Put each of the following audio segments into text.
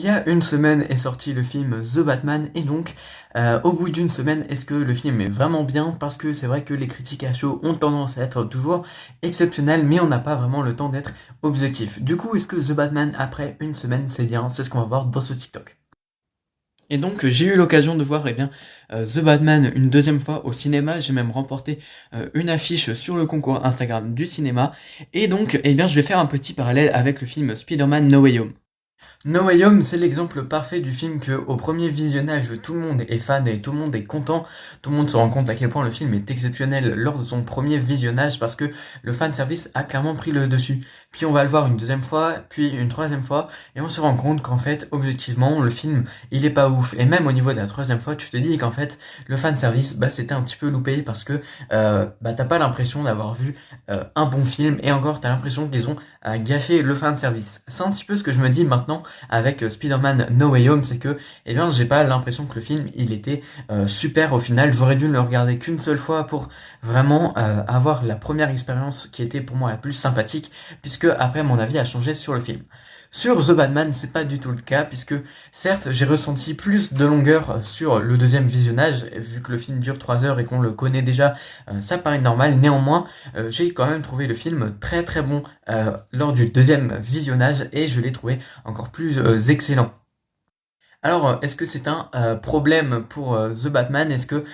Il y a une semaine est sorti le film The Batman et donc au bout d'une semaine, est-ce que le film est vraiment bien? Parce que c'est vrai que les critiques à chaud ont tendance à être toujours exceptionnelles, mais on n'a pas vraiment le temps d'être objectif. Du coup, est-ce que The Batman après une semaine c'est bien? C'est ce qu'on va voir dans ce TikTok. Et donc j'ai eu l'occasion de voir The Batman une deuxième fois au cinéma. J'ai même remporté une affiche sur le concours Instagram du cinéma. Et donc je vais faire un petit parallèle avec le film Spider-Man No Way Home. No Way Home, c'est l'exemple parfait du film que, au premier visionnage, tout le monde est fan et tout le monde est content. Tout le monde se rend compte à quel point le film est exceptionnel lors de son premier visionnage parce que le fan service a clairement pris le dessus. Puis on va le voir une deuxième fois, puis une troisième fois, et on se rend compte qu'en fait, objectivement, le film, il est pas ouf. Et même au niveau de la troisième fois, tu te dis qu'en fait, le fan service, c'était un petit peu loupé parce que t'as pas l'impression d'avoir vu un bon film, et encore, t'as l'impression qu'ils ont gâché le fan service. C'est un petit peu ce que je me dis maintenant avec Spider-Man No Way Home, c'est que j'ai pas l'impression que le film il était super au final. J'aurais dû ne le regarder qu'une seule fois pour vraiment avoir la première expérience qui était pour moi la plus sympathique, puisque après mon avis a changé sur le film. Sur The Batman, c'est pas du tout le cas, puisque certes j'ai ressenti plus de longueur sur le deuxième visionnage, vu que le film dure 3 heures et qu'on le connaît déjà, ça paraît normal. Néanmoins, j'ai quand même trouvé le film très très bon lors du deuxième visionnage, et je l'ai trouvé encore plus excellent. Alors, est-ce que c'est un problème pour The Batman? Est-ce que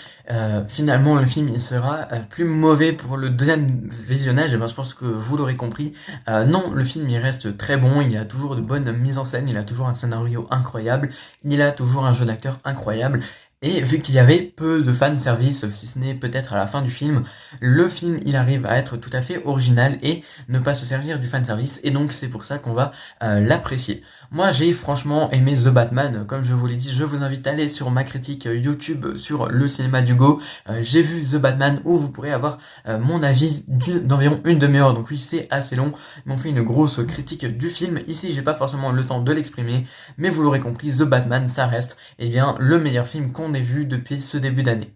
finalement le film il sera plus mauvais pour le deuxième visionnage? Je pense que vous l'aurez compris. Non, le film il reste très bon, il a toujours de bonnes mises en scène, il a toujours un scénario incroyable, il a toujours un jeu d'acteur incroyable. Et vu qu'il y avait peu de fan service, si ce n'est peut-être à la fin du film, le film il arrive à être tout à fait original et ne pas se servir du fan service, et donc c'est pour ça qu'on va l'apprécier. Moi j'ai franchement aimé The Batman, comme je vous l'ai dit, je vous invite à aller sur ma critique YouTube sur le cinéma d'Hugo. J'ai vu The Batman où vous pourrez avoir mon avis d'environ une demi-heure, donc oui c'est assez long, ils m'ont fait une grosse critique du film. Ici j'ai pas forcément le temps de l'exprimer, mais vous l'aurez compris, The Batman ça reste le meilleur film qu'on ait vu depuis ce début d'année.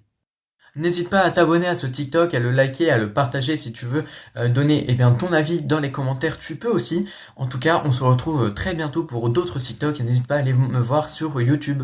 N'hésite pas à t'abonner à ce TikTok, à le liker, à le partager si tu veux donner ton avis dans les commentaires, tu peux aussi. En tout cas, on se retrouve très bientôt pour d'autres TikTok et n'hésite pas à aller me voir sur YouTube.